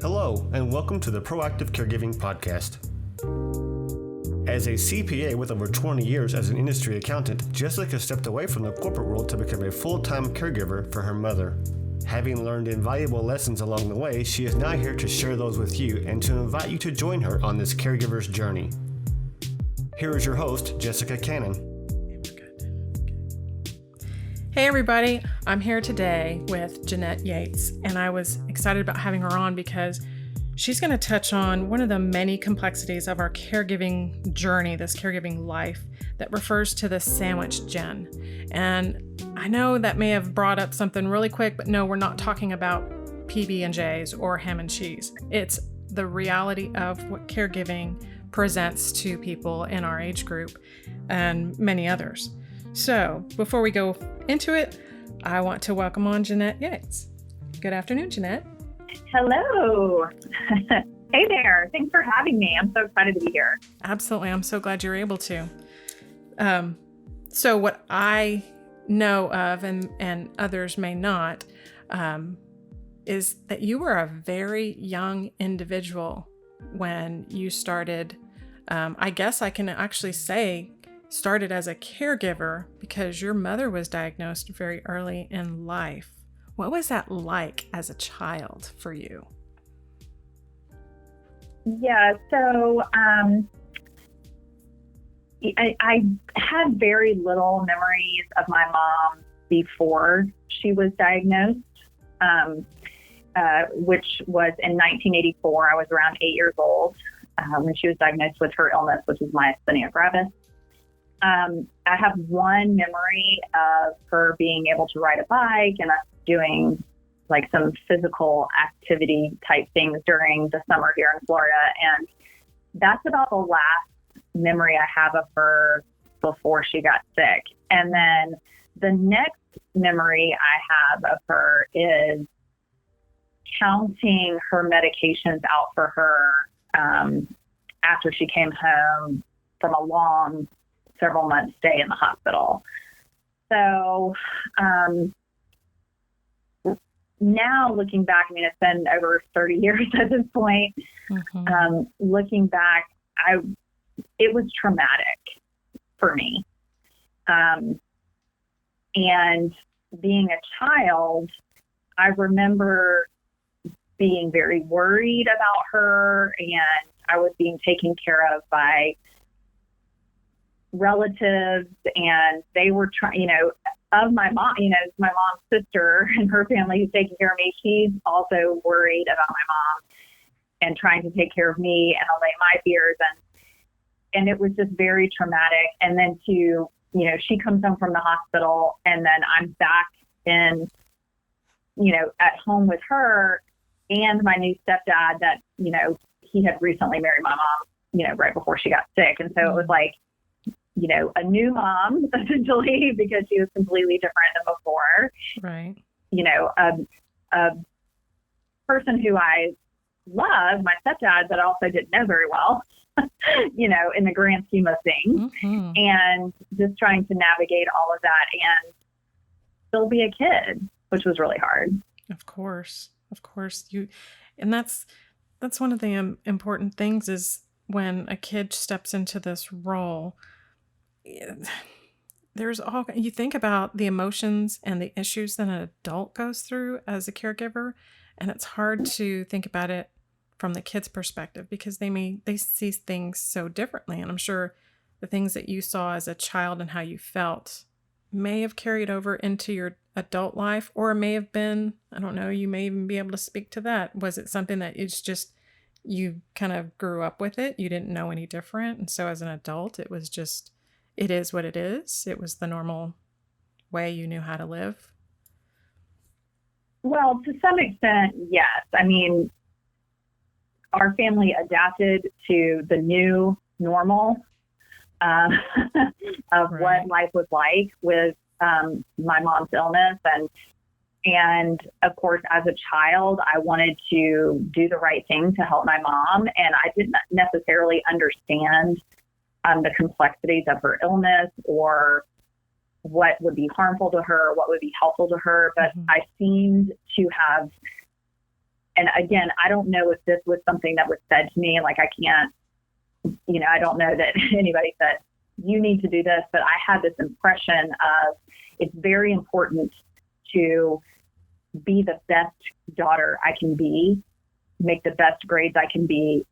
Hello, and welcome to the Proactive Caregiving Podcast. As a CPA with over 20 years as an industry accountant, Jessica stepped away from the corporate world to become a full-time caregiver for her mother. Having learned invaluable lessons along the way, she is now here to share those with you and to invite you to join her on this caregiver's journey. Here is your host, Jessica Cannon. Hey everybody, I'm here today with Jnette Yates, and I was excited about having her on because she's going to touch on one of the many complexities of our caregiving journey, this caregiving life that refers to the sandwich gen. And I know that may have brought up something really quick, but no, we're not talking about PB&Js or ham and cheese. It's the reality of what caregiving presents to people in our age group and many others. So before we go into it, I want to welcome on Jnette Yates. Good afternoon, Jnette. Hello. Hey there. Thanks for having me. I'm so excited to be here. Absolutely. I'm so glad you're able to. So what I know of, and others may not, is that you were a very young individual when you started, I guess I can actually say, started as a caregiver because your mother was diagnosed very early in life. What was that like as a child for you? Yeah, so I had very little memories of my mom before she was diagnosed, which was in 1984. I was around 8 years old when she was diagnosed with her illness, which is myasthenia gravis. I have one memory of her being able to ride a bike and us doing like some physical activity type things during the summer here in Florida. And that's about the last memory I have of her before she got sick. And then the next memory I have of her is counting her medications out for her after she came home from a long several months stay in the hospital. So now looking back, I mean, it's been over 30 years at this point. Mm-hmm. Looking back, it was traumatic for me. And being a child, I remember being very worried about her, and I was being taken care of by relatives, and they were trying, of my mom, my mom's sister and her family who's taking care of me. She's also worried about my mom and trying to take care of me and allay my fears. And it was just very traumatic. And then she comes home from the hospital, and then I'm back in, at home with her and my new stepdad that, he had recently married my mom, right before she got sick. And so it was like, a new mom, essentially, because she was completely different than before. Right. A person who I love, my stepdad, but also didn't know very well, in the grand scheme of things. Mm-hmm. And just trying to navigate all of that and still be a kid, which was really hard. Of course. And that's one of the important things is when a kid steps into this role, you think about the emotions and the issues that an adult goes through as a caregiver, and it's hard to think about it from the kid's perspective because they see things so differently. And I'm sure the things that you saw as a child and how you felt may have carried over into your adult life, or it may have been, I don't know, you may even be able to speak to that. Was it something that it's just, you kind of grew up with it, you didn't know any different, and so as an adult, it was just, it is what it is. It was the normal way you knew how to live. Well, to some extent, yes. I mean, our family adapted to the new normal of right. What life was like with my mom's illness. And of course, as a child, I wanted to do the right thing to help my mom. And I didn't necessarily understand the complexities of her illness or what would be harmful to her, what would be helpful to her. But I seemed to have And again, I don't know if this was something that was said to me. Like, I can't, I don't know that anybody said, you need to do this, but I had this impression of it's very important to be the best daughter I can be, make the best grades I can be,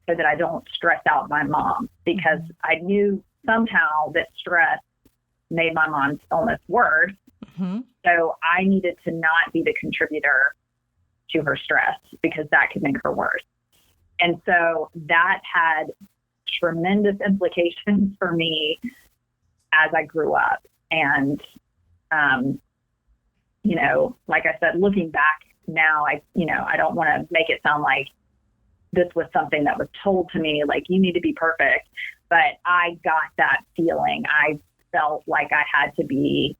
so that I don't stress out my mom, because I knew somehow that stress made my mom's illness worse. Mm-hmm. So I needed to not be the contributor to her stress, because that could make her worse. And so that had tremendous implications for me as I grew up. And, like I said, looking back now, I don't want to make it sound like this was something that was told to me, like, you need to be perfect. But I got that feeling. I felt like I had to be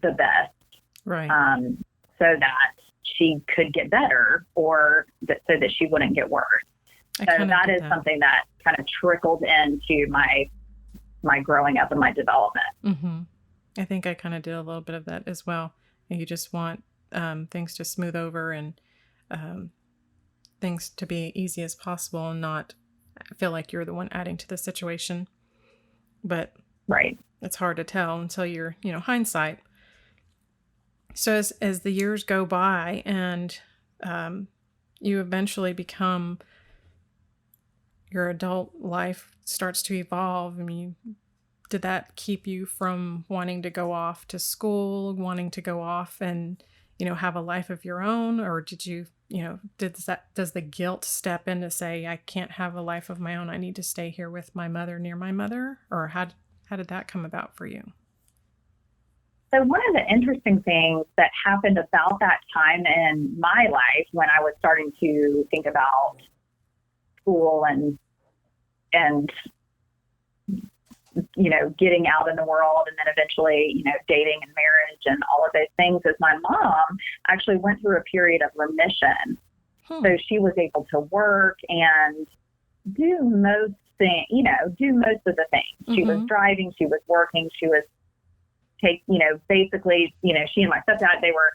the best, right? So that she could get better, or so that she wouldn't get worse. So that is something that kind of trickled into my growing up and my development. Mm-hmm. I think I kind of did a little bit of that as well. You just want things to smooth over and things to be easy as possible, and not feel like you're the one adding to the situation. But right, it's hard to tell until you're, hindsight. So as the years go by and you eventually become, your adult life starts to evolve. I mean, did that keep you from wanting to go off to school, wanting to go off and, have a life of your own? Or did you, does the guilt step in to say, I can't have a life of my own, I need to stay here with my mother, near my mother? Or how did that come about for you? So one of the interesting things that happened about that time in my life, when I was starting to think about school and getting out in the world, and then eventually, dating and marriage and all of those things, is my mom actually went through a period of remission. So she was able to work and do most of the things. She was driving, she was working, she was basically, she and my stepdad, they were,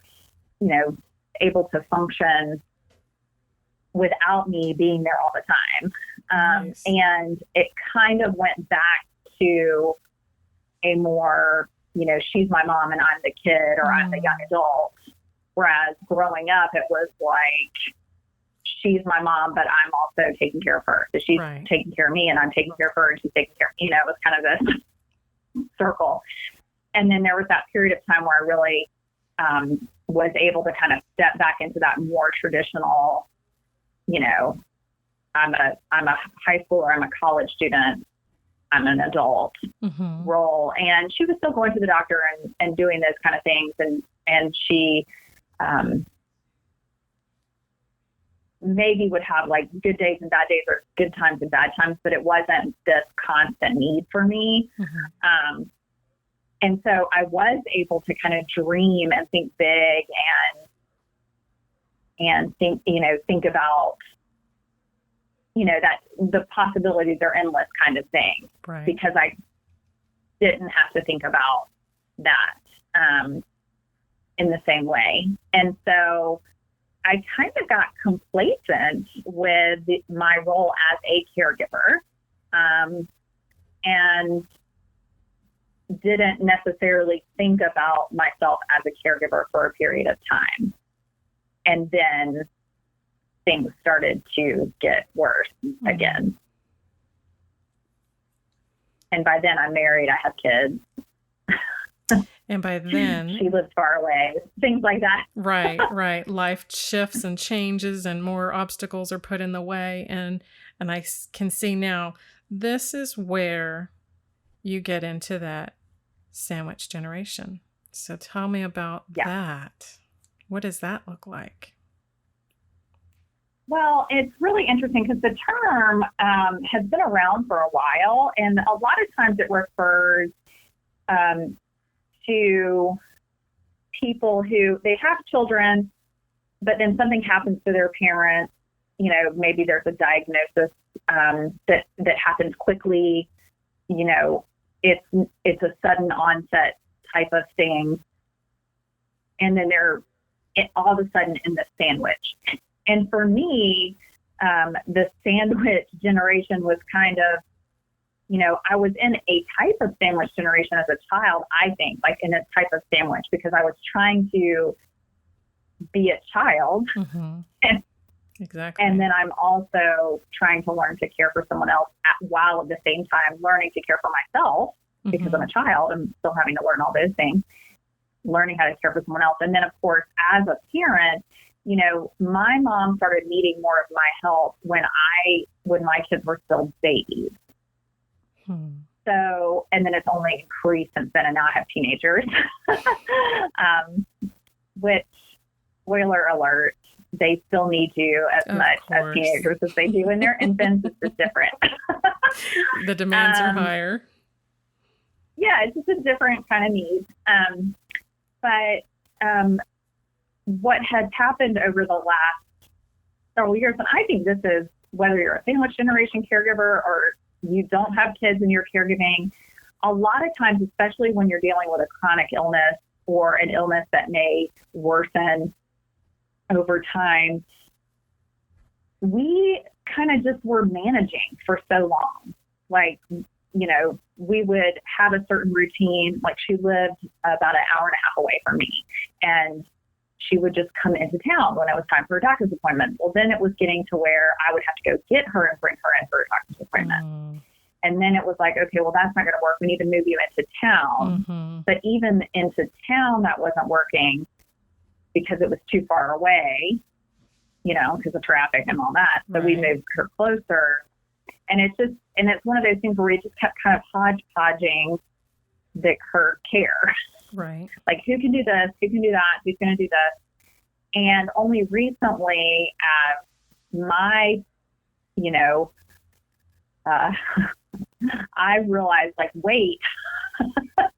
able to function without me being there all the time. Nice. And it kind of went back to a more, she's my mom and I'm the kid, or I'm the young adult. Whereas growing up, it was like, she's my mom, but I'm also taking care of her. So she's taking care of me, and I'm taking care of her, and she's taking care of me. It was kind of this circle. And then there was that period of time where I really was able to kind of step back into that more traditional, I'm a high schooler, I'm a college student, I'm an adult role. And she was still going to the doctor and doing those kind of things. And she maybe would have like good days and bad days, or good times and bad times, but it wasn't this constant need for me. And so I was able to kind of dream and think big and think about, that the possibilities are endless kind of thing, because I didn't have to think about that in the same way. And so I kind of got complacent with my role as a caregiver, and didn't necessarily think about myself as a caregiver for a period of time. And then things started to get worse again. And by then I'm married, I have kids. And by then she lives far away, things like that. Right. Life shifts and changes, and more obstacles are put in the way. And I can see now, this is where you get into that sandwich generation. So tell me about that. What does that look like? Well, it's really interesting because the term has been around for a while, and a lot of times it refers to people who they have children, but then something happens to their parents. Maybe there's a diagnosis that happens quickly. It's a sudden onset type of thing, and then they're all of a sudden in the sandwich. And for me, the sandwich generation was kind of, I was in a type of sandwich generation as a child, I think, like in a type of sandwich, because I was trying to be a child. Mm-hmm. Exactly. And then I'm also trying to learn to care for someone else while at the same time learning to care for myself, because I'm a child. I'm still having to learn all those things, learning how to care for someone else. And then, of course, as a parent, my mom started needing more of my help when my kids were still babies. So, and then it's only increased since then, and now I have teenagers, which, spoiler alert, they still need you as much as teenagers as they do when they're infants. It's just different. The demands are higher. Yeah, it's just a different kind of need. But what has happened over the last several years, and I think this is whether you're a sandwich generation caregiver or you don't have kids and you're caregiving, a lot of times, especially when you're dealing with a chronic illness or an illness that may worsen over time, we kind of just were managing for so long. Like, we would have a certain routine. Like, she lived about an hour and a half away from me, and she would just come into town when it was time for a doctor's appointment. Well, then it was getting to where I would have to go get her and bring her in for a doctor's appointment. And then it was like, okay, well, that's not going to work. We need to move you into town. But even into town, that wasn't working because it was too far away, because of traffic and all that. So we moved her closer. And it's one of those things where we just kept kind of hodgepodging her care. Right. Like, who can do this? Who can do that? Who's going to do this? And only recently, my, I realized, like, wait,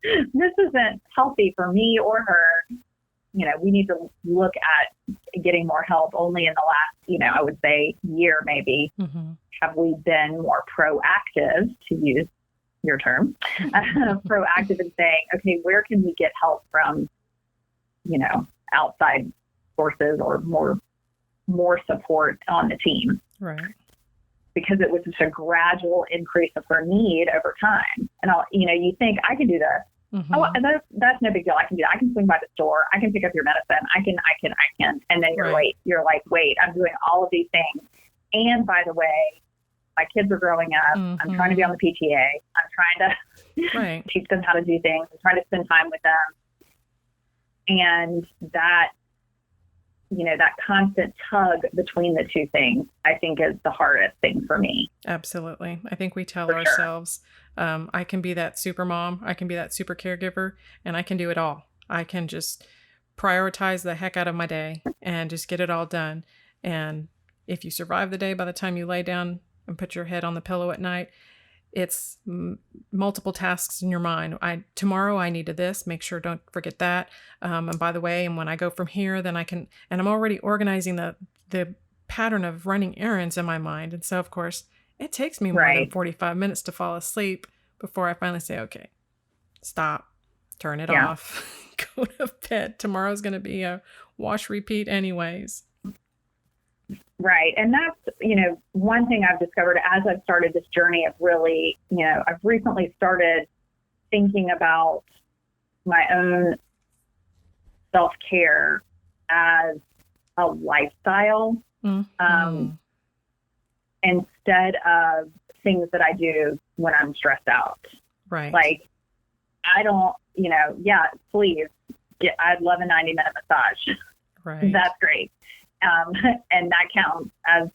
this isn't healthy for me or her. We need to look at getting more help. Only in the last, I would say year, maybe, have we been more proactive, to use your term, proactive in saying, okay, where can we get help from, outside sources or more support on the team. Right. Because it was just a gradual increase of her need over time. And you think, I can do this. Oh, that's no big deal. I can do that. I can swing by the store. I can pick up your medicine. I can. And then you're like, wait, I'm doing all of these things. And by the way, my kids are growing up. I'm trying to be on the PTA. I'm trying to teach them how to do things. I'm trying to spend time with them. And that, that constant tug between the two things, I think, is the hardest thing for me. Absolutely. I think we tell ourselves, I can be that super mom, I can be that super caregiver, and I can do it all. I can just prioritize the heck out of my day and just get it all done. And if you survive the day, by the time you lay down and put your head on the pillow at night, it's multiple tasks in your mind. Tomorrow I needed this, make sure don't forget that. And by the way, and when I go from here, then I can, and I'm already organizing the pattern of running errands in my mind. And so, of course, it takes me more than 45 minutes to fall asleep before I finally say, okay, stop, turn it off, go to bed. Tomorrow's going to be a wash repeat anyways. Right. And that's, one thing I've discovered as I've started this journey of really, I've recently started thinking about my own self-care as a lifestyle instead of things that I do when I'm stressed out. Right. Like, I don't, please, I'd love a 90-minute massage. Right. That's great. And that counts as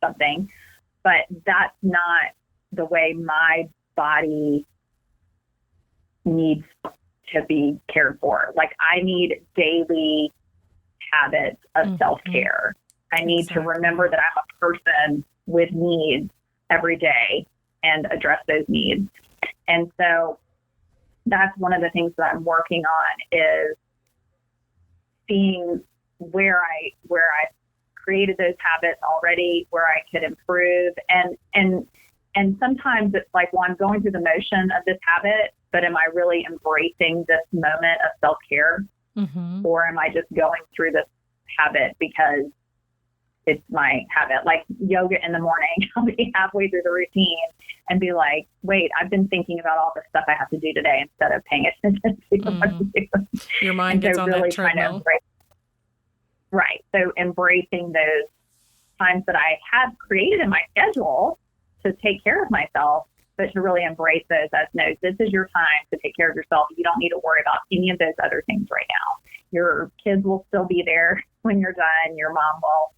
something, but that's not the way my body needs to be cared for. Like, I need daily habits of self-care. I need to remember that I'm a person with needs every day and address those needs. And so that's one of the things that I'm working on, is seeing where I created those habits already, where I could improve. And sometimes it's like, well, I'm going through the motion of this habit, but am I really embracing this moment of self-care? Or am I just going through this habit because it's my habit. Like yoga in the morning, I'll be halfway through the routine and be like, wait, I've been thinking about all the stuff I have to do today instead of paying attention to what to do. Your mind gets on that treadmill. Right. So embracing those times that I have created in my schedule to take care of myself, but to really embrace those as no, this is your time to take care of yourself. You don't need to worry about any of those other things right now. Your kids will still be there when you're done. Your mom will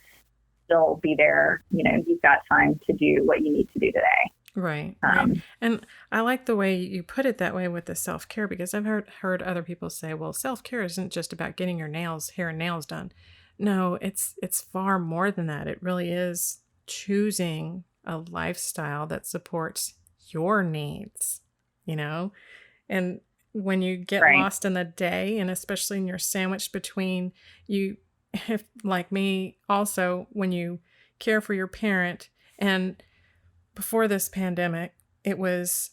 still be there. You know, you've got time to do what you need to do today. Right. Right. And I like the way you put it that way with the self-care, because I've heard other people say, well, self-care isn't just about getting your hair and nails done. No, it's far more than that. It really is choosing a lifestyle that supports your needs, you know? And when you get lost in the day, and especially when you're sandwiched between if like me, also when you care for your parent, and before this pandemic, it was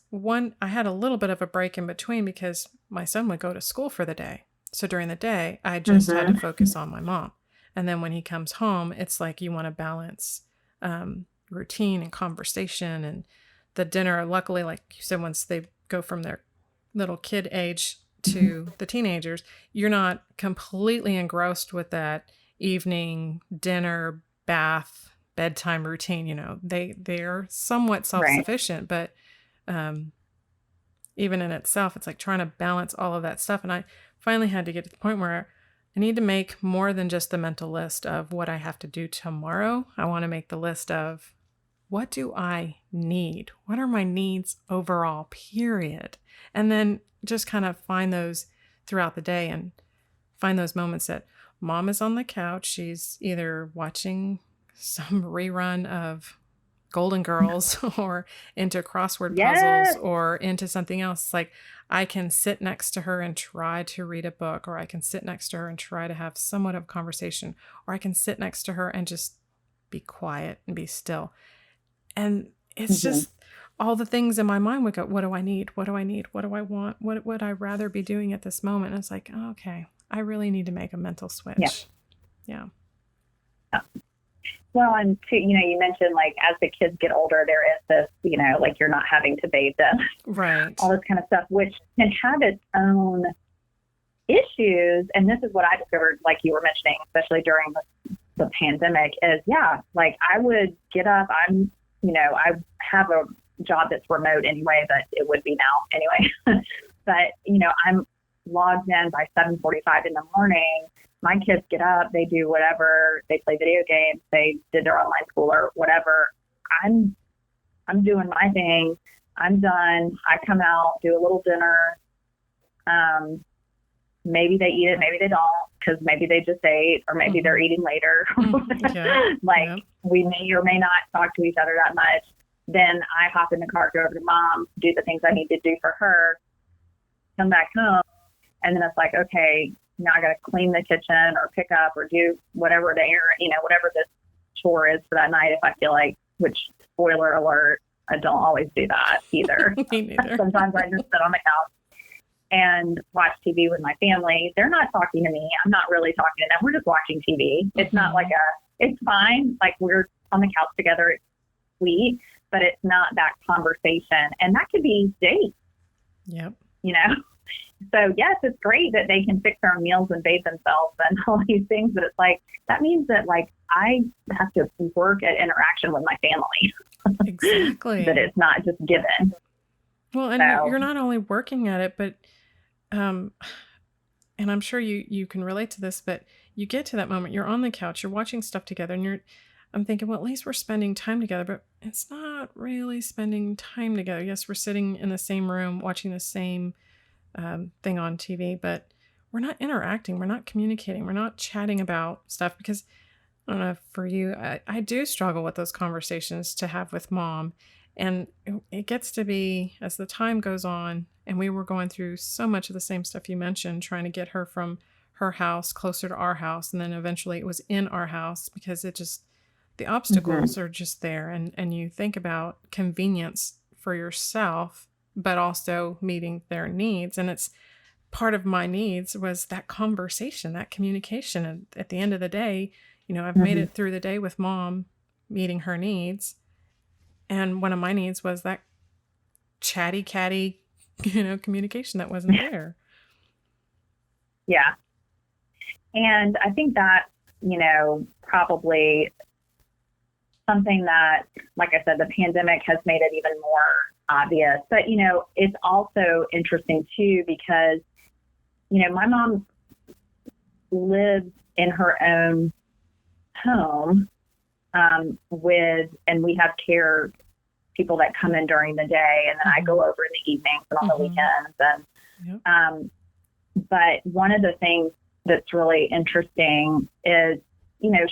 I had a little bit of a break in between because my son would go to school for the day. So during the day, I just had to focus on my mom. And then when he comes home, it's like you want to balance routine and conversation and the dinner. Luckily, like you said, once they go from their little kid age to the teenagers, you're not completely engrossed with that evening dinner, bath, bedtime routine. You know, they're somewhat self-sufficient, but even in itself, it's like trying to balance all of that stuff. And I finally had to get to the point where I need to make more than just the mental list of what I have to do tomorrow. I want to make the list of what do I need? What are my needs overall, period? And then just kind of find those throughout the day and find those moments that mom is on the couch. She's either watching some rerun of Golden Girls or into crossword puzzles or into something else. Like I can sit next to her and try to read a book, or I can sit next to her and try to have somewhat of a conversation, or I can sit next to her and just be quiet and be still. And it's just all the things in my mind would go, what do I need? What do I need? What do I want? What would I rather be doing at this moment? And it's like, oh, okay, I really need to make a mental switch. Yeah. Well, and too, you know, you mentioned like as the kids get older, there is this, you know, like you're not having to bathe them. Right. All this kind of stuff, which can have its own issues. And this is what I discovered, like you were mentioning, especially during the pandemic, is like I would get up. I have a job that's remote anyway, but it would be now anyway. But, you know, I'm logged in by 7:45 in the morning. My kids get up, they do whatever, they play video games, they did their online school or whatever. I'm doing my thing. I'm done. I come out, do a little dinner. Maybe they eat it, maybe they don't, because maybe they just ate, or maybe they're eating later. We may or may not talk to each other that much. Then I hop in the car, go over to mom, do the things I need to do for her, come back home, and then it's like, okay, now I got to clean the kitchen or pick up or do whatever whatever this chore is for that night if I feel like, which spoiler alert, I don't always do that either. Me neither. Sometimes I just sit on the couch and watch TV with my family. They're not talking to me. I'm not really talking to them. We're just watching TV. It's not like it's fine. Like we're on the couch together. It's sweet, but it's not that conversation. And that could be dates. Yep. You know? So yes, it's great that they can fix their own meals and bathe themselves and all these things, but it's like, that means that like I have to work at interaction with my family. Exactly. That it's not just given. Well, and you're not only working at it, but, and I'm sure you can relate to this, but you get to that moment, you're on the couch, you're watching stuff together, and I'm thinking, well, at least we're spending time together, but it's not really spending time together. Yes, we're sitting in the same room, watching the same thing on TV, but we're not interacting, we're not communicating, we're not chatting about stuff, because I don't know, for you, I do struggle with those conversations to have with mom. And it gets to be, as the time goes on, and we were going through so much of the same stuff you mentioned, trying to get her from her house closer to our house. And then eventually it was in our house because the obstacles are just there. And you think about convenience for yourself, but also meeting their needs. And it's part of my needs was that conversation, that communication. And at the end of the day, I've made it through the day with mom, meeting her needs. And one of my needs was that chatty catty, communication that wasn't there. Yeah. And I think that, probably something that, like I said, the pandemic has made it even more obvious. But, it's also interesting too, because, my mom lives in her own home and we have care people that come in during the day, and then I go over in the evenings and on the weekends. And, but one of the things that's really interesting is,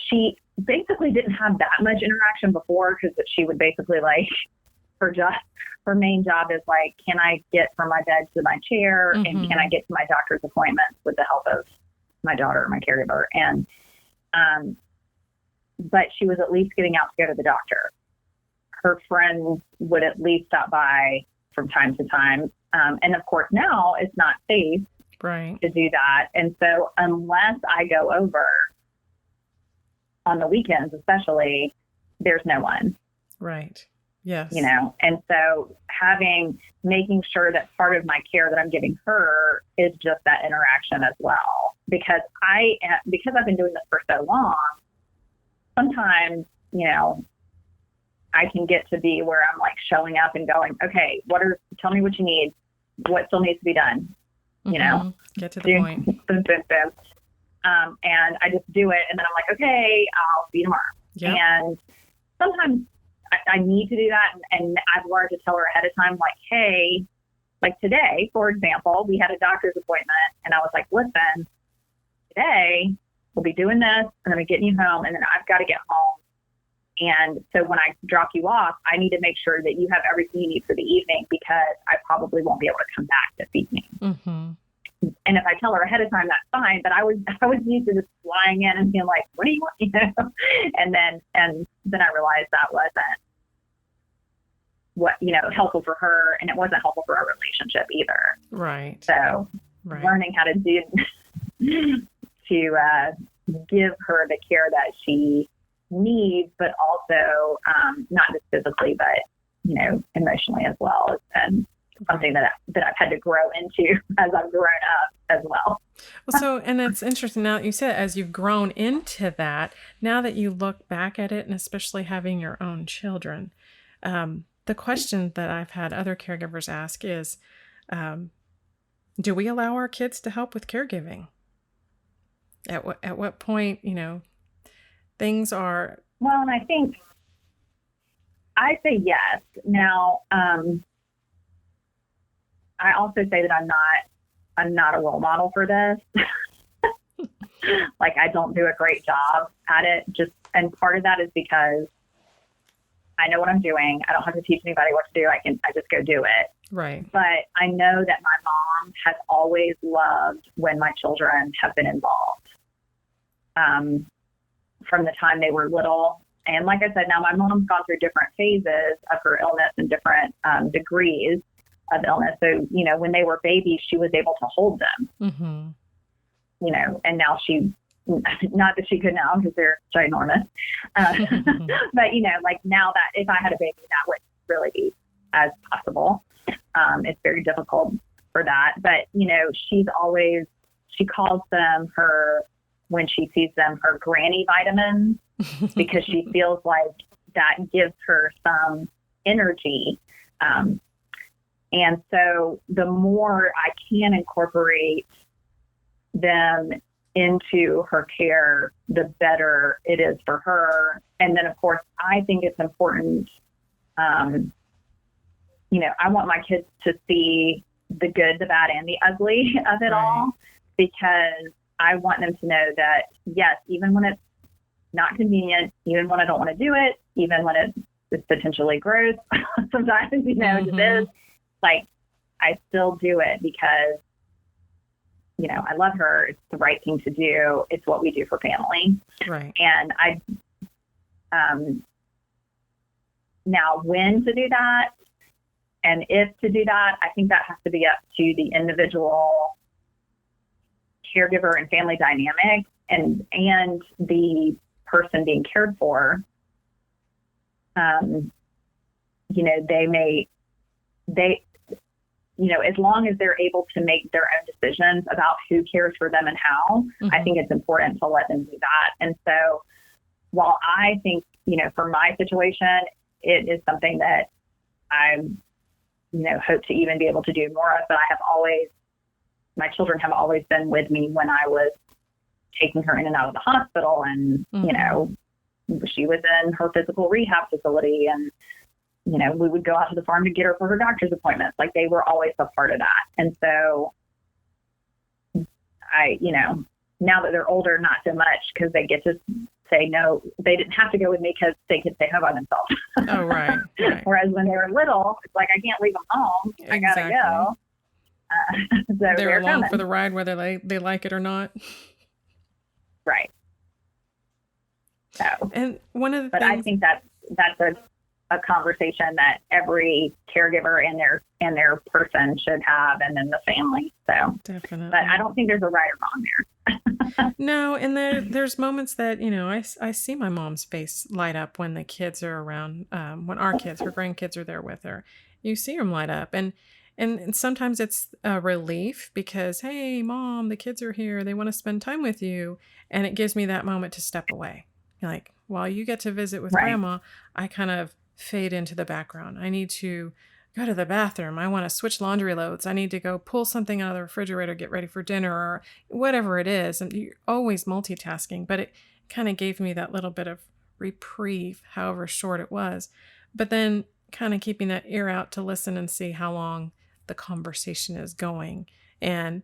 she basically didn't have that much interaction before, because she would basically her main job is can I get from my bed to my chair and can I get to my doctor's appointments with the help of my daughter, my caregiver. And, but she was at least getting out to go to the doctor. Her friends would at least stop by from time to time. And of course now it's not safe to do that. And so unless I go over on the weekends, especially, there's no one. Right. Yes. And so making sure that part of my care that I'm giving her is just that interaction as well, because I've been doing this for so long, sometimes, I can get to be where I'm showing up and going, okay, tell me what you need. What still needs to be done? Get to the point. And I just do it. And then I'm like, okay, I'll see you tomorrow. Yep. And sometimes I need to do that. And I've learned to tell her ahead of time, hey, today, for example, we had a doctor's appointment and I was like, listen, today we'll be doing this and then I'm getting you home and then I've got to get home. And so when I drop you off, I need to make sure that you have everything you need for the evening, because I probably won't be able to come back this evening. And if I tell her ahead of time, that's fine. But I was used to just flying in and being like, what do you want? And then I realized that wasn't helpful for her, and it wasn't helpful for our relationship either. Right. So learning how to give her the care that she needs, but also not just physically, but emotionally as well, has been something that I've had to grow into as I've grown up as well. Well, so, and it's interesting now that you said, as you've grown into that, now that you look back at it, and especially having your own children, the question that I've had other caregivers ask is, do we allow our kids to help with caregiving? At what point, things are... Well, and I think I say yes. Now, I also say that I'm not a role model for this. I don't do a great job at it. And part of that is because I know what I'm doing. I don't have to teach anybody what to do. I just go do it. Right. But I know that my mom has always loved when my children have been involved. From the time they were little. And like I said, now my mom's gone through different phases of her illness and different degrees of illness. So, when they were babies, she was able to hold them, and now not that she could now because they're ginormous. But, now that if I had a baby, that wouldn't really be as possible. It's very difficult for that. But, she calls them when she sees them, her granny vitamins, because she feels like that gives her some energy. And so the more I can incorporate them into her care, the better it is for her. And then, of course, I think it's important. I want my kids to see the good, the bad, and the ugly of it all, because I want them to know that, yes, even when it's not convenient, even when I don't want to do it, even when it's potentially gross, sometimes, it is, I still do it because, I love her. It's the right thing to do. It's what we do for family. Right. And now when to do that and if to do that, I think that has to be up to the individual caregiver and family dynamic and the person being cared for, as long as they're able to make their own decisions about who cares for them and how, I think it's important to let them do that. And so while I think, for my situation, it is something that I, hope to even be able to do more of, but my children have always been with me when I was taking her in and out of the hospital, and, she was in her physical rehab facility, and, we would go out to the farm to get her for her doctor's appointments. Like, they were always a part of that. And so now that they're older, not so much, because they get to say no. They didn't have to go with me because they could stay home by themselves. Oh, right. Whereas when they were little, it's like, I can't leave them home. I gotta go. So they're along coming for the ride, whether they like it or not. Right. So, and one of the but things, I think that's a conversation that every caregiver and their person should have, and then the family. So definitely. But I don't think there's a right or wrong there. No, and there's moments that, I see my mom's face light up when the kids are around, when her grandkids are there with her. You see them light up. And sometimes it's a relief because, hey, Mom, the kids are here. They want to spend time with you. And it gives me that moment to step away. Like, while you get to visit with Grandma, I kind of fade into the background. I need to go to the bathroom. I want to switch laundry loads. I need to go pull something out of the refrigerator, get ready for dinner, or whatever it is. And you're always multitasking, but it kind of gave me that little bit of reprieve, however short it was. But then kind of keeping that ear out to listen and see how long the conversation is going. And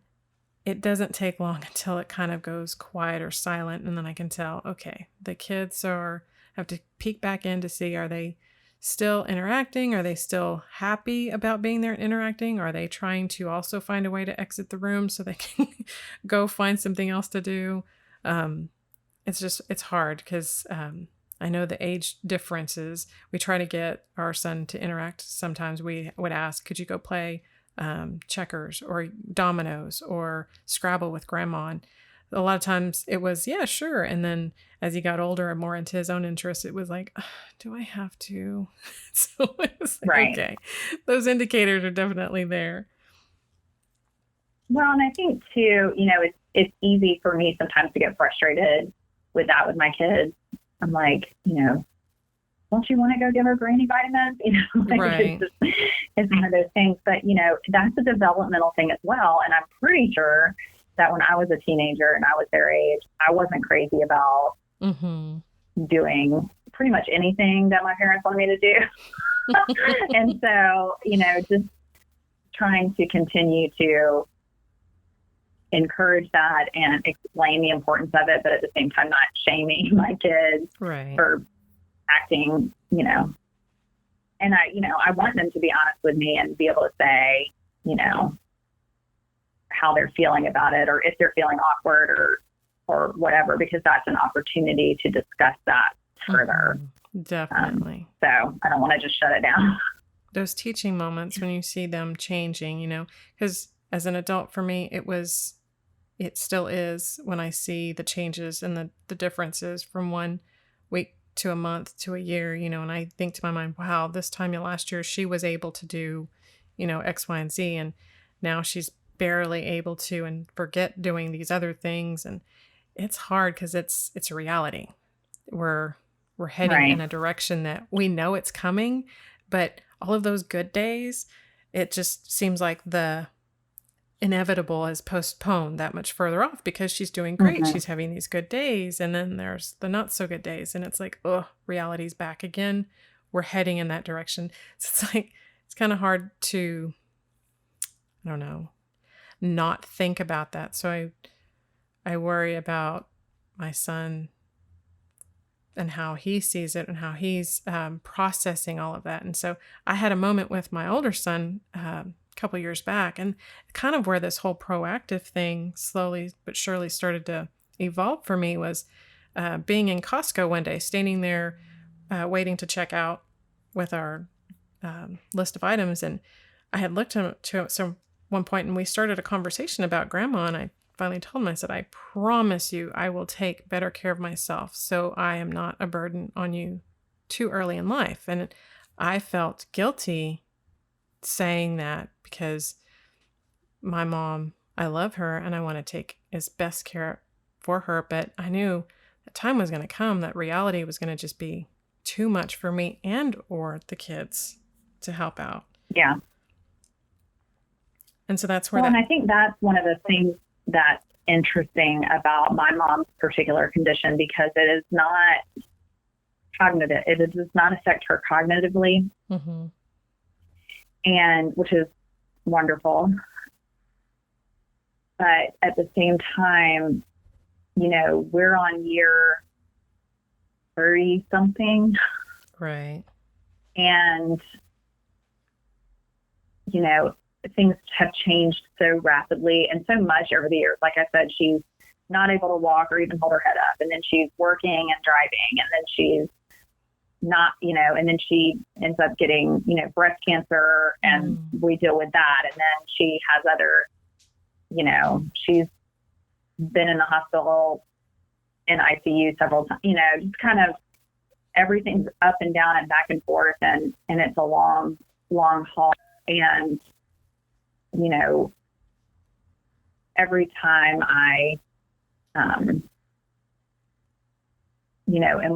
it doesn't take long until it kind of goes quiet or silent. And then I can tell, okay, the kids have to peek back in to see, are they still interacting? Are they still happy about being there and interacting? Are they trying to also find a way to exit the room so they can go find something else to do? It's hard because I know the age differences. We try to get our son to interact. Sometimes we would ask, could you go play checkers or dominoes or Scrabble with Grandma? And a lot of times it was, yeah, sure. And then as he got older and more into his own interests, it was like, do I have to? So it was like, okay, those indicators are definitely there. Well, and I think too, it's easy for me sometimes to get frustrated with that with my kids. I'm like, don't you want to go give her granny vitamins? Right. It's one of those things. But, that's a developmental thing as well. And I'm pretty sure that when I was a teenager and I was their age, I wasn't crazy about doing pretty much anything that my parents wanted me to do. And so, just trying to continue to encourage that and explain the importance of it, but at the same time, not shaming my kids for acting, and I want them to be honest with me and be able to say, how they're feeling about it, or if they're feeling awkward or whatever, because that's an opportunity to discuss that further. Definitely. So I don't want to just shut it down. Those teaching moments when you see them changing, because as an adult for me, it still is when I see the changes and the differences from 1 week to a month to a year, and I think to my mind, wow, this time last year she was able to do, X, Y, and Z. And now she's barely able to and forget doing these other things. And it's hard because it's a reality. We're heading in a direction that we know it's coming, but all of those good days, it just seems like the inevitable is postponed that much further off because she's doing great. She's having these good days. And then there's the not so good days. And it's like, reality's back again. We're heading in that direction. So it's like, it's kind of hard to, I don't know, not think about that. So I worry about my son and how he sees it and how he's processing all of that. And so I had a moment with my older son couple years back, and kind of where this whole proactive thing slowly but surely started to evolve for me was being in Costco one day, standing there waiting to check out with our list of items. And I had looked to some one point and we started a conversation about Grandma, and I finally told him, I said, I promise you, I will take better care of myself so I am not a burden on you too early in life. And I felt guilty saying that because my mom, I love her and I want to take as best care for her. But I knew the time was going to come that reality was going to just be too much for me and or the kids to help out. Yeah. And so that's where and I think that's one of the things that's interesting about my mom's particular condition, because it is not cognitive. It does not affect her cognitively, mm-hmm. and which is wonderful. But at the same time, we're on year 30 something. Right. And, things have changed so rapidly and so much over the years. Like I said, she's not able to walk or even hold her head up. And then she's working and driving. And then she's not, and then she ends up getting, breast cancer, and we deal with that. And then she has other, she's been in the hospital in ICU several times, just kind of everything's up and down and back and forth. And it's a long, long haul. And, every time I, am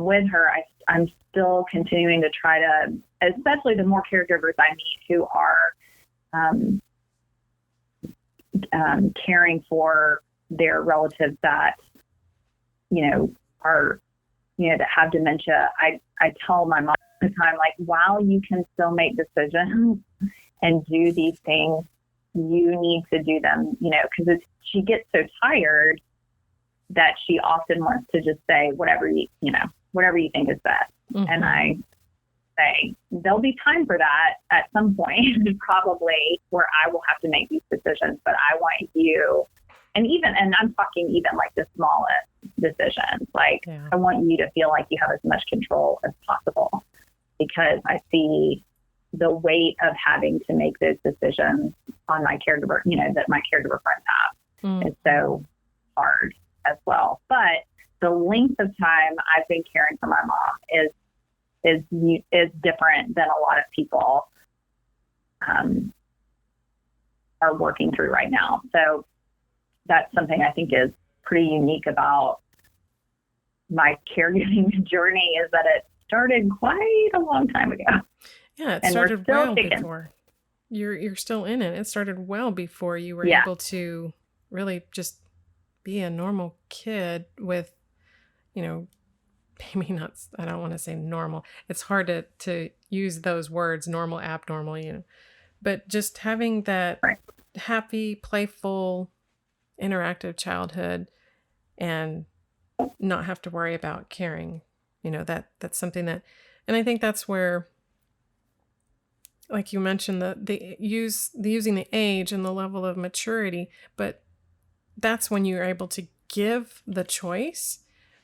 with her, I'm still continuing to try to, especially the more caregivers I meet who are caring for their relatives that, are, that have dementia. I tell my mom all the time, like, while you can still make decisions and do these things, you need to do them, because she gets so tired that she often wants to just say whatever you think is best. Mm-hmm. And I say, there'll be time for that at some point, probably, where I will have to make these decisions, but I want you, and I'm talking even like the smallest decisions, like, yeah. I want you to feel like you have as much control as possible, because I see the weight of having to make those decisions on my caregiver, that my caregiver friends have. Mm. It's so hard as well. But the length of time I've been caring for my mom is different than a lot of people are working through right now. So that's something I think is pretty unique about my caregiving journey, is that it started quite a long time ago. Yeah, it started well before. You're still in it. It started well before you were able to really just be a normal kid with, maybe not, I don't want to say normal. It's hard to use those words, normal, abnormal, but just having that happy, playful, interactive childhood and not have to worry about caring, that's something that, and I think that's where, like you mentioned, the using the age and the level of maturity, but that's when you're able to give the choice.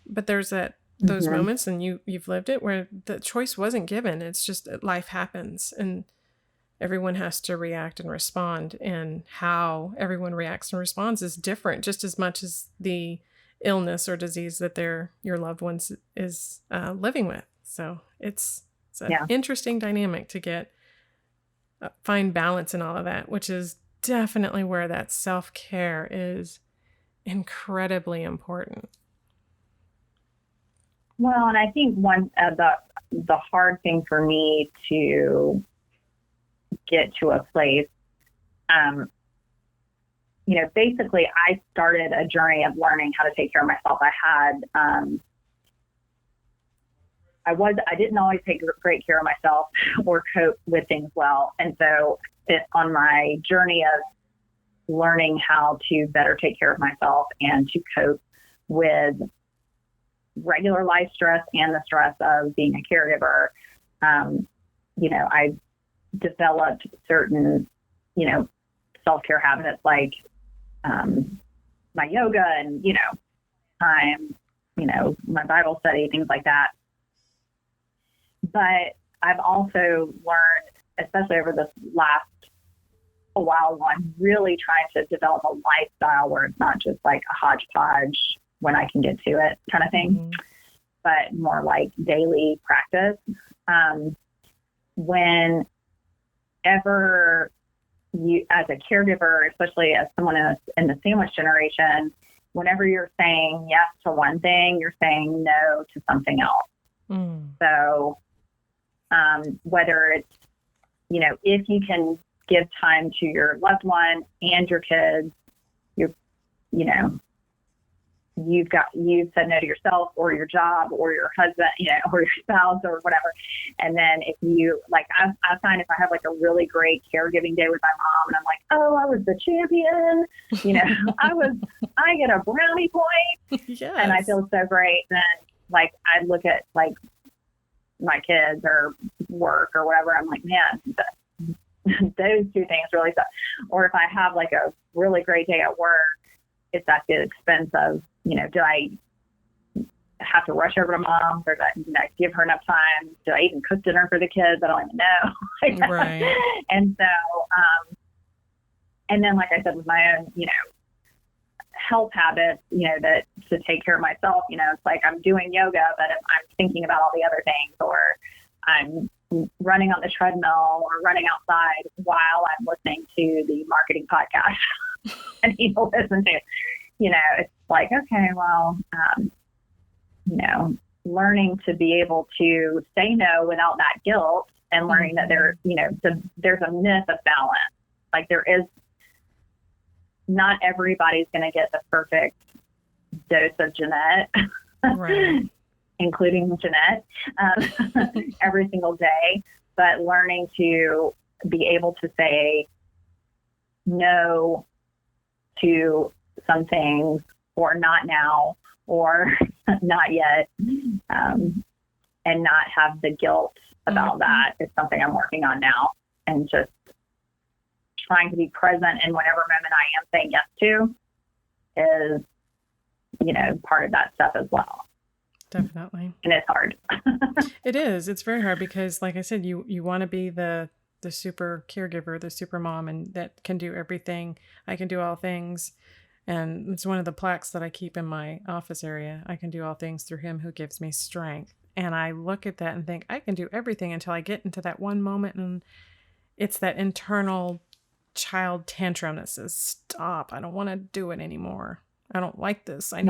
But there's those mm-hmm. moments, and you've lived it, where the choice wasn't given. It's just that life happens, and everyone has to react and respond. And how everyone reacts and responds is different, just as much as the illness or disease that your loved ones is living with. So it's an interesting dynamic to find balance in all of that, which is definitely where that self-care is incredibly important. Well, and I think one of the hard thing for me to get to a place, basically I started a journey of learning how to take care of myself. I didn't always take great care of myself or cope with things well. And so on my journey of learning how to better take care of myself and to cope with regular life stress and the stress of being a caregiver, I developed certain, self-care habits like my yoga and, time, my Bible study, things like that. But I've also learned, especially over this last a while ago, I'm really trying to develop a lifestyle where it's not just like a hodgepodge when I can get to it kind of thing, but more like daily practice. Whenever you, as a caregiver, especially as someone in the sandwich generation, whenever you're saying yes to one thing, you're saying no to something else. So whether it's, if you can give time to your loved one and your kids, you've said no to yourself or your job or your husband, or your spouse or whatever. And then if you I find if I have like a really great caregiving day with my mom and I'm like, oh, I was the champion, I get a brownie point. Yes. And I feel so great. Then I look at my kids or work or whatever. I'm like, man, those two things really suck. Or if I have like a really great day at work, it's at the expense of, do I have to rush over to mom, or did I give her enough time? Do I even cook dinner for the kids? I don't even know. Right. And so, and then, like I said, with my own, health habits, that to take care of myself, it's like I'm doing yoga, but I'm thinking about all the other things, or I'm running on the treadmill or running outside while I'm listening to the marketing podcast I need to listen to. It's like, okay, well, learning to be able to say no without that guilt, and learning that there's a myth of balance. Like there is, not everybody's going to get the perfect dose of Jnette, Right. including Jnette, every single day, but learning to be able to say no to some things, or not now, or not yet, and not have the guilt about that is something I'm working on now, and just trying to be present in whatever moment I am saying yes to is, part of that stuff as well. Definitely. And it's hard. It is. It's very hard because, like I said, you want to be the super caregiver, the super mom, and that can do everything. I can do all things. And it's one of the plaques that I keep in my office area. I can do all things through him who gives me strength. And I look at that and think, I can do everything until I get into that one moment. And it's that internal child tantrum that says, stop, I don't want to do it anymore. I don't like this. I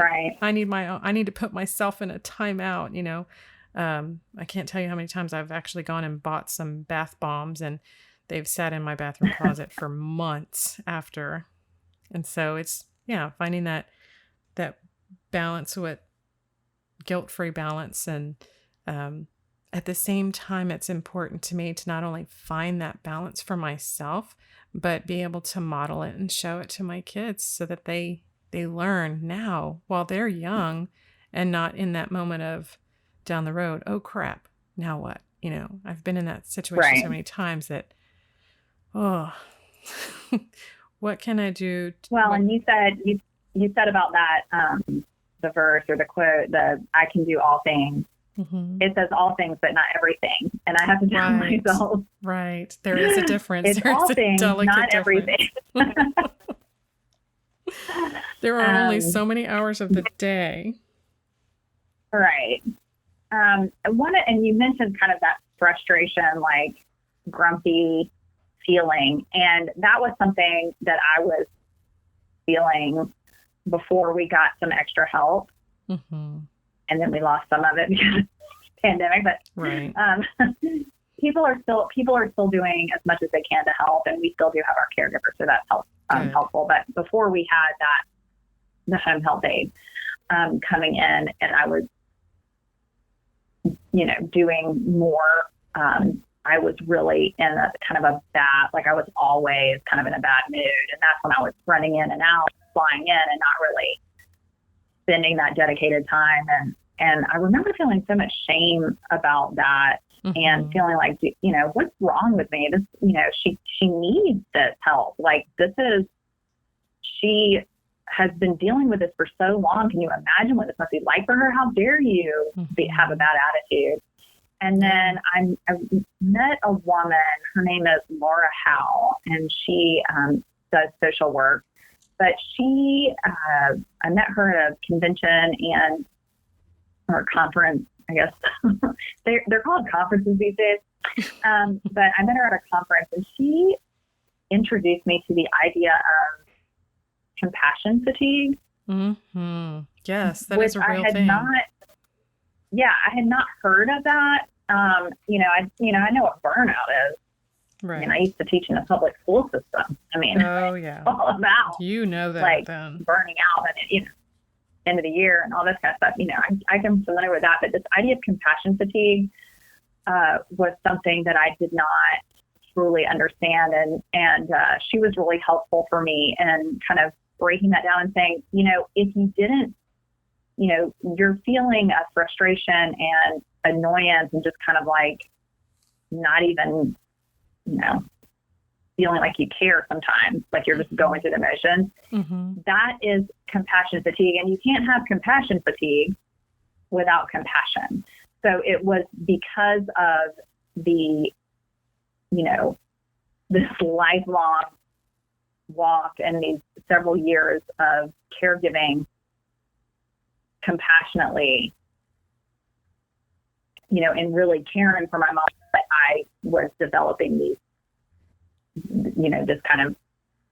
need to put myself in a timeout, I can't tell you how many times I've actually gone and bought some bath bombs and they've sat in my bathroom closet for months after. And so it's, finding that balance with guilt-free balance. And at the same time, it's important to me to not only find that balance for myself, but be able to model it and show it to my kids so that they learn now while they're young, and not in that moment of down the road, oh crap, now what? I've been in that situation so many times that, what can I do? And you said about that, the verse or the quote, I can do all things. Mm-hmm. It says all things, but not everything. And I have to tell myself. Right. There is a difference. It's all things, not everything. There are only so many hours of the day. Right. And you mentioned kind of that frustration, like grumpy feeling. And that was something that I was feeling before we got some extra help. Mm-hmm. And then we lost some of it because of the pandemic. But people are still doing as much as they can to help, and we still do have our caregivers, so that's helpful. But before we had the home health aide coming in, and I was, doing more. I was really in a kind of a bad, I was always kind of in a bad mood, and that's when I was running in and out, flying in, and not really spending that dedicated time. And I remember feeling so much shame about that, mm-hmm. and feeling like, what's wrong with me? This, she needs this help. She has been dealing with this for so long. Can you imagine what this must be like for her? How dare you have a bad attitude? And then I met a woman, her name is Laura Howe, and she does social work. But I met her at a convention or conference, I guess. They're called conferences these days. But I met her at a conference, and she introduced me to the idea of compassion fatigue. Mm-hmm. Yes, that is a real thing. I had not heard of that. I know what burnout is. Right. And I used to teach in a public school system. I mean, oh yeah, all about that like then. Burning out and end of the year and all this kind of stuff. I am familiar with that, but this idea of compassion fatigue was something that I did not truly understand, and she was really helpful for me in kind of breaking that down and saying, if you didn't, your feeling of frustration and annoyance and just kind of like not even, feeling like you care sometimes, like you're just going through the motions. Mm-hmm. That is compassion fatigue. And you can't have compassion fatigue without compassion. So it was because of the, this lifelong walk and these several years of caregiving compassionately, and really caring for my mom, that I was developing these, this kind of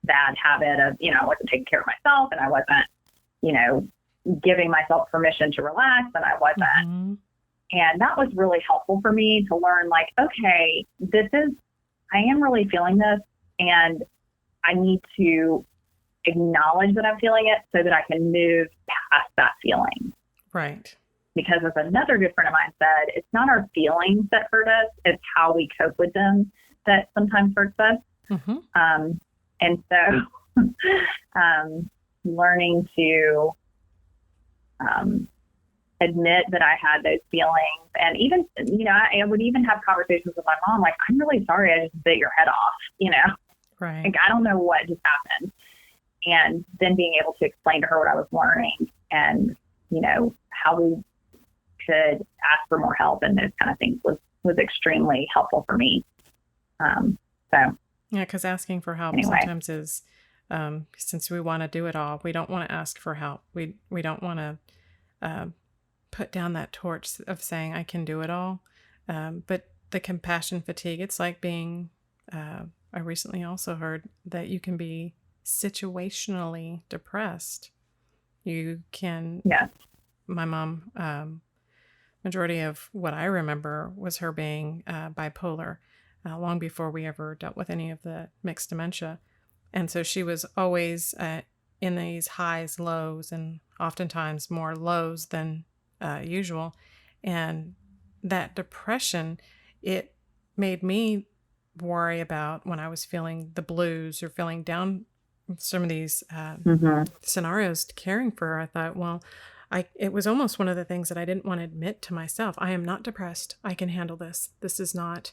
bad habit of, I wasn't taking care of myself, and I wasn't, giving myself permission to relax, and I wasn't. Mm-hmm. And that was really helpful for me to learn, like, okay, I am really feeling this, and I need to acknowledge that I'm feeling it so that I can move past that feeling. Right. Because as another good friend of mine said, it's not our feelings that hurt us, it's how we cope with them that sometimes hurts us. Mm-hmm. And so learning to admit that I had those feelings, and even, I would even have conversations with my mom, like, I'm really sorry I just bit your head off, Right. Like, I don't know what just happened. And then being able to explain to her what I was learning and, how we could ask for more help and those kind of things was extremely helpful for me. Yeah, because asking for help sometimes is, since we want to do it all, we don't want to ask for help. We don't want to put down that torch of saying, I can do it all. But the compassion fatigue, it's like being, I recently also heard that you can be situationally depressed. You can, my mom, majority of what I remember was her being bipolar long before we ever dealt with any of the mixed dementia. And so she was always in these highs, lows, and oftentimes more lows than usual. And that depression, it made me worry about when I was feeling the blues or feeling down some of these scenarios caring for her. I thought, well, it was almost one of the things that I didn't want to admit to myself. I am not depressed. I can handle this. This is not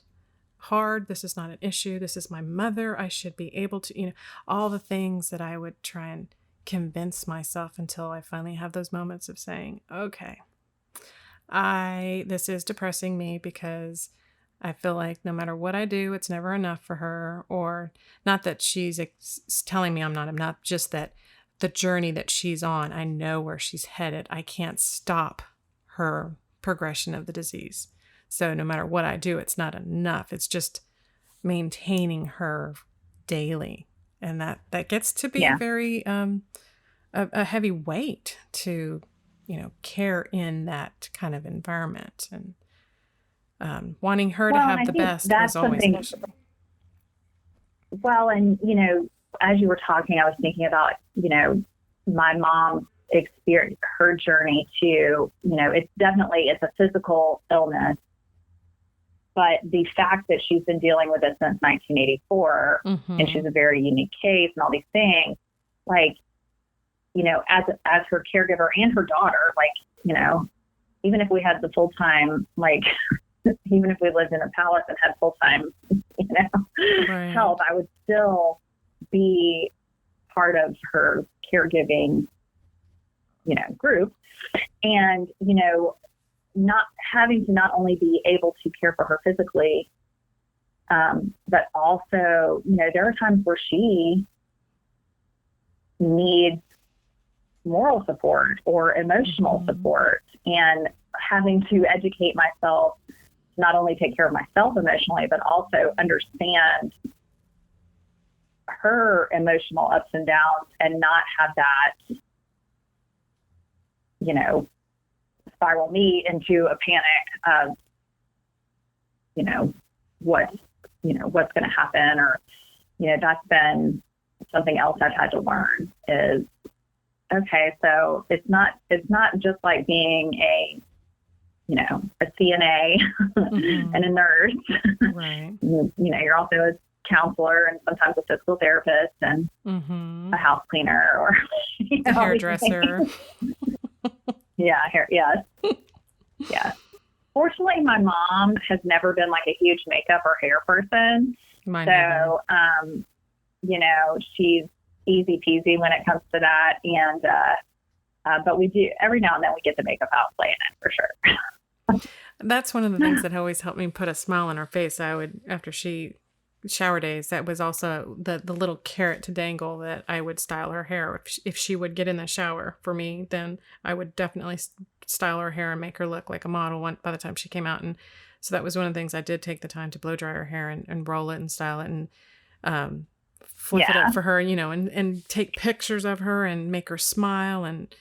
hard. This is not an issue. This is my mother. I should be able to, all the things that I would try and convince myself until I finally have those moments of saying, okay, this is depressing me because I feel like no matter what I do, it's never enough for her. Or not that she's telling me I'm not enough, just that the journey that she's on, I know where she's headed. I can't stop her progression of the disease. So no matter what I do, it's not enough. It's just maintaining her daily. And that gets to be very a heavy weight to, care in that kind of environment. And wanting her to have the best was always an issue. Well, and, as you were talking, I was thinking about, my mom's experience, her journey to, it's a physical illness, but the fact that she's been dealing with it since 1984 and she's a very unique case and all these things, like, as her caregiver and her daughter, like, even if we had the full-time, like, even if we lived in a palace and had full-time, help, I would still be part of her caregiving, group. And, not having to not only be able to care for her physically, but also, there are times where she needs moral support or emotional support, and having to educate myself, not only take care of myself emotionally, but also understand her emotional ups and downs and not have that, spiral me into a panic of, what's going to happen, or, that's been something else I've had to learn is, okay, so it's not just like being a CNA and a nurse. Right. You're also a counselor and sometimes a physical therapist and a house cleaner or a hairdresser. Yeah, yes. Yeah. Fortunately, my mom has never been like a huge makeup or hair person. Mine so, she's easy peasy when it comes to that. And, but we do, every now and then we get the makeup out playing it for sure. That's one of the things that always helped me put a smile on her face. I would, after shower days, that was also the little carrot to dangle that I would style her hair. If she would get in the shower for me, then I would definitely style her hair and make her look like a model by the time she came out. And so that was one of the things I did take the time to blow dry her hair and roll it and style it and flip it up for her, and take pictures of her and make her smile. And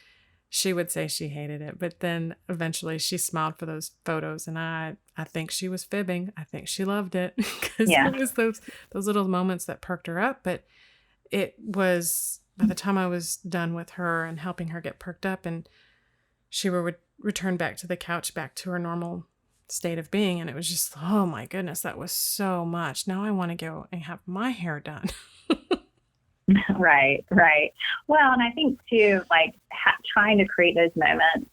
she would say she hated it, but then eventually she smiled for those photos, and I think she was fibbing. I think she loved it because it was those little moments that perked her up. But it was, by the time I was done with her and helping her get perked up, and she would return back to the couch, back to her normal state of being, and it was just, oh my goodness, that was so much. Now I want to go and have my hair done. Right. Well, and I think too, like trying to create those moments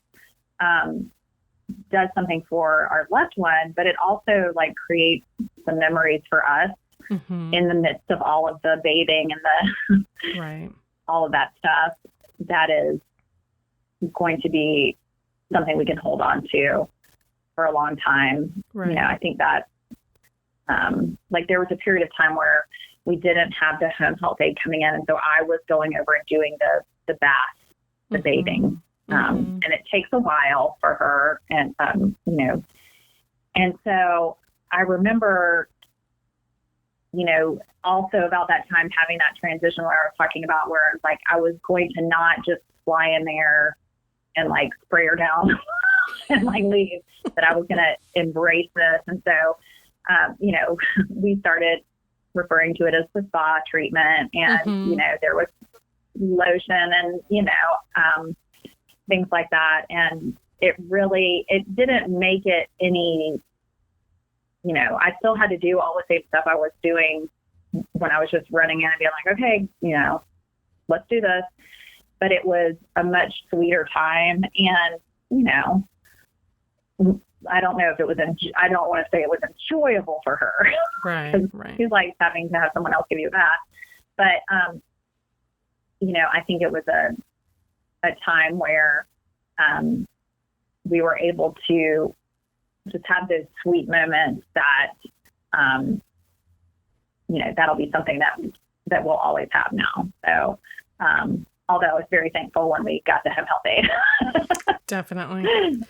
does something for our loved one, but it also like creates some memories for us in the midst of all of the bathing and the all of that stuff. That is going to be something we can hold on to for a long time. Right. I think that like there was a period of time where we didn't have the home health aide coming in. And so I was going over and doing the bath, the bathing. And it takes a while for her. And, and so I remember, also about that time having that transition where I was talking about where it's like, I was going to not just fly in there and like spray her down and like leave, that I was going to embrace this. And so, we started referring to it as the spa treatment, and there was lotion and things like that, and it didn't make it any, I still had to do all the same stuff I was doing when I was just running in and being like, okay, let's do this, but it was a much sweeter time. And I don't know if it was, I don't want to say it was enjoyable for her. Right. She's like having to have someone else give you that. But, I think it was a time where we were able to just have those sweet moments that, that'll be something that we'll always have now. So, although I was very thankful when we got the home health aide. Definitely.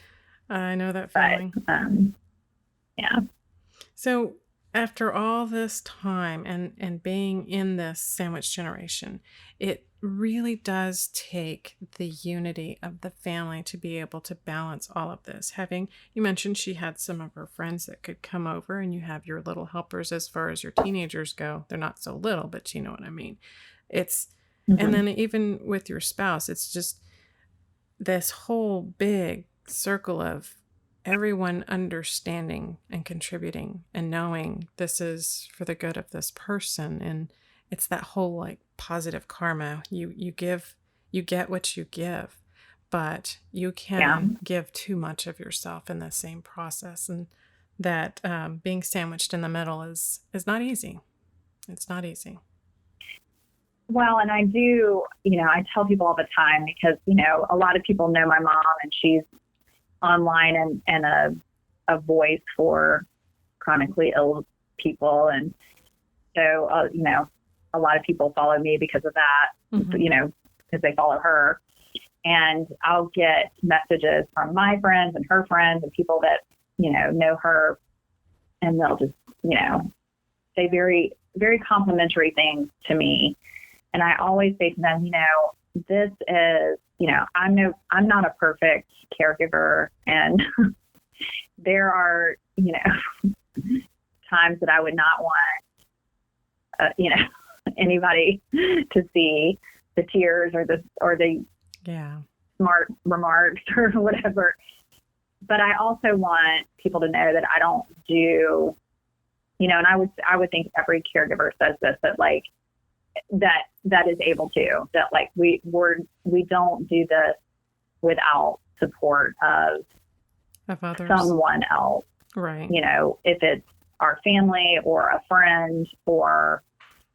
I know that feeling. But, yeah. So after all this time and being in this sandwich generation, it really does take the unity of the family to be able to balance all of this. You mentioned she had some of her friends that could come over, and you have your little helpers as far as your teenagers go. They're not so little, but you know what I mean. And then even with your spouse, it's just this whole big circle of everyone understanding and contributing and knowing this is for the good of this person. And it's that whole like positive karma. You get what you give, but you can give too much of yourself in the same process. And that being sandwiched in the middle is not easy. It's not easy. Well, and I do, I tell people all the time because, a lot of people know my mom, and she's online and a voice for chronically ill people. And so, a lot of people follow me because of that, because they follow her. And I'll get messages from my friends and her friends and people that, know her, and they'll just, say very, very complimentary things to me. And I always say to them, this is, I'm not a perfect caregiver, and there are, times that I would not want, anybody to see the tears or the smart remarks or whatever. But I also want people to know that I don't do, and I would think every caregiver says this, that like, that is able to, that like we don't do this without support of others, someone else. Right. If it's our family or a friend,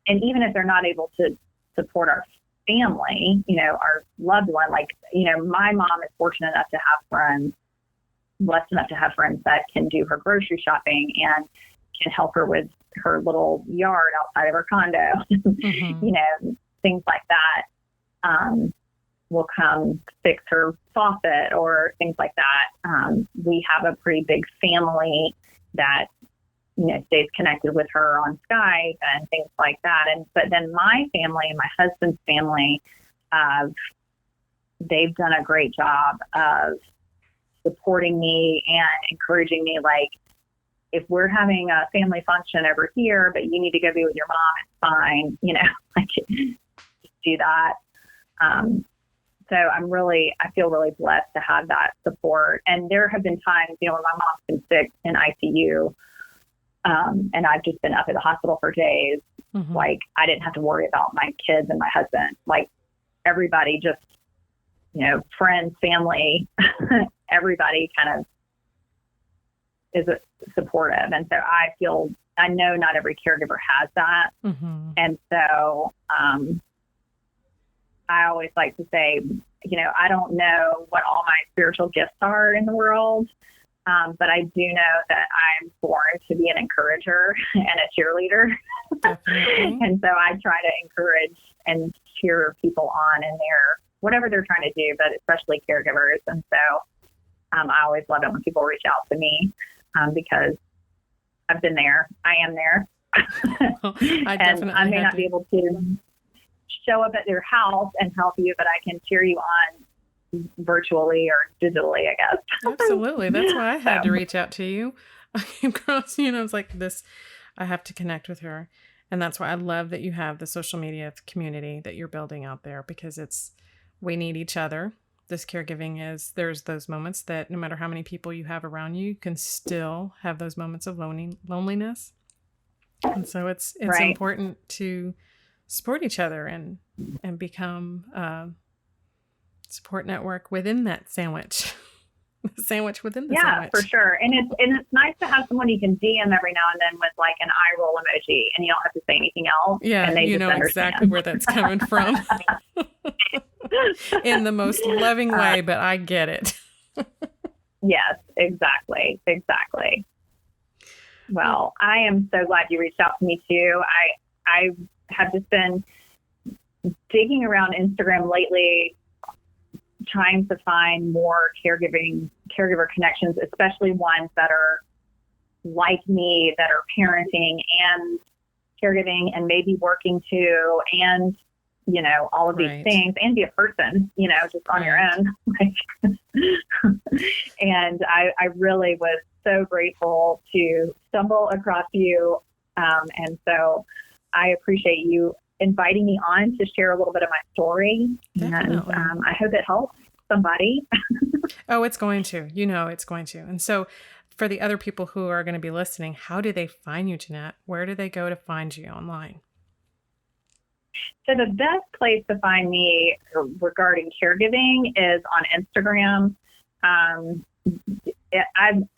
and even if they're not able to support our family, our loved one, like, my mom is fortunate enough to have friends, blessed enough to have friends that can do her grocery shopping and can help her with her little yard outside of her condo, things like that. Will come fix her faucet or things like that. We have a pretty big family that, stays connected with her on Skype and things like that. But then my family and my husband's family, they've done a great job of supporting me and encouraging me. Like, if we're having a family function over here, but you need to go be with your mom, it's fine, like, just do that. So I feel really blessed to have that support. And there have been times, when my mom's been sick in ICU, and I've just been up at the hospital for days. Like, I didn't have to worry about my kids and my husband. Like, everybody just, friends, family, everybody kind of is supportive. And so I know not every caregiver has that. And so, I always like to say, I don't know what all my spiritual gifts are in the world, but I do know that I'm born to be an encourager and a cheerleader. And so I try to encourage and cheer people on in whatever they're trying to do, but especially caregivers. And so I always love it when people reach out to me, because I've been there. I am there. And I may not be able to show up at your house and help you, but I can cheer you on virtually or digitally, I guess. Absolutely. That's why I had to reach out to you. I came across, it's like this, I have to connect with her. And that's why I love that you have the social media community that you're building out there, because we need each other. This caregiving there's those moments that no matter how many people you have around you, you can still have those moments of loneliness. And so it's right. Important to support each other and become a support network within that sandwich. The sandwich within the sandwich. Yeah, for sure. And it's nice to have someone you can DM every now and then with like an eye roll emoji, and you don't have to say anything else. Yeah, and they you know understand. Exactly where that's coming from. In the most loving way, but I get it. Yes, exactly. Well, I am so glad you reached out to me too. I have just been digging around Instagram lately, trying to find more caregiver connections, especially ones that are like me, that are parenting and caregiving and maybe working too, and all of these things, and be a person, just on your own. And I really was so grateful to stumble across you. And so I appreciate you inviting me on to share a little bit of my story. Definitely. And I hope it helps somebody. Oh, it's going to. It's going to. And so for the other people who are going to be listening, how do they find you, Jnette? Where do they go to find you online? So the best place to find me regarding caregiving is on Instagram. I'm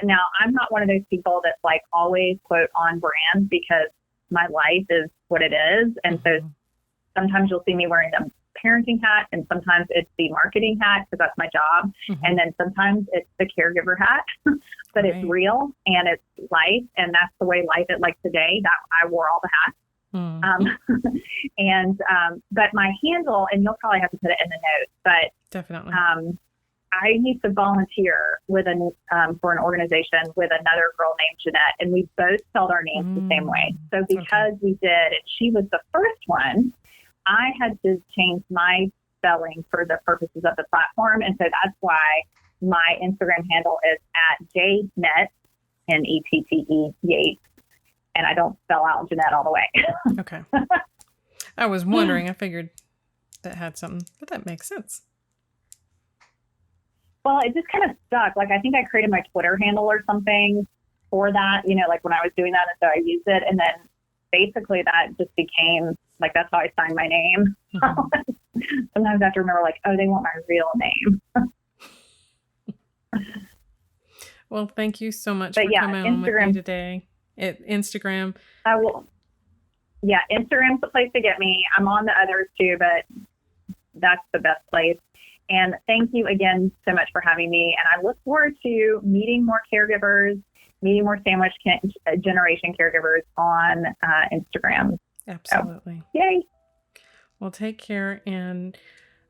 not one of those people that's like always quote on brand, because my life is what it is. And so sometimes you'll see me wearing the parenting hat, and sometimes it's the marketing hat because that's my job. Mm-hmm. And then sometimes it's the caregiver hat, but Right. it's real and it's life. And that's the way life is. Like today, that I wore all the hats. But my handle, and you'll probably have to put it in the notes, but Definitely. I used to volunteer with for an organization with another girl named Jnette, and we both spelled our names the same way. So because we did, and she was the first one, I had to change my spelling for the purposes of the platform. And so that's why my Instagram handle is @Jnette, Nette, Yates. And I don't spell out Jnette all the way. Okay. I was wondering, I figured that had something, but that makes sense. Well, it just kind of stuck. Like, I think I created my Twitter handle or something for that, like when I was doing that. And so I used it. And then basically that just became like, that's how I signed my name. Mm-hmm. Sometimes I have to remember, like, oh, they want my real name. Well, thank you so much for coming on with me today. Instagram. I will. Yeah, Instagram's the place to get me. I'm on the others too, but that's the best place. And thank you again so much for having me. And I look forward to meeting more caregivers, meeting more sandwich generation caregivers on Instagram. Absolutely. So, yay. Well, take care. And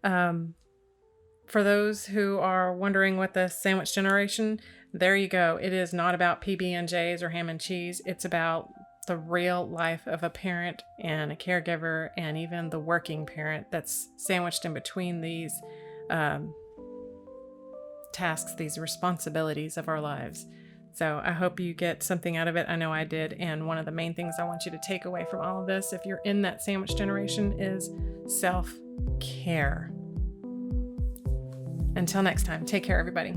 for those who are wondering what the sandwich generation, there you go. It is not about PB&Js or ham and cheese. It's about the real life of a parent and a caregiver, and even the working parent that's sandwiched in between these tasks, these responsibilities of our lives. So I hope you get something out of it. I know I did. And one of the main things I want you to take away from all of this, if you're in that sandwich generation, is self-care. Until next time, take care, everybody.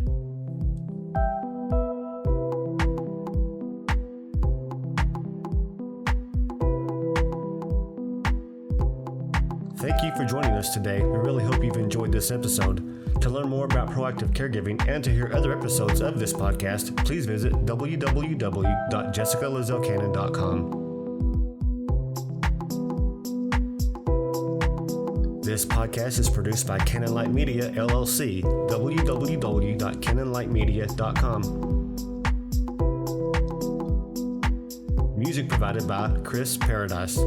Thank you for joining us today. We really hope you've enjoyed this episode. To learn more about proactive caregiving and to hear other episodes of this podcast, please visit www.jessicalizellcannon.com. This podcast is produced by Canon Light Media, LLC, www.canonlightmedia.com. Music provided by Chris Paradise.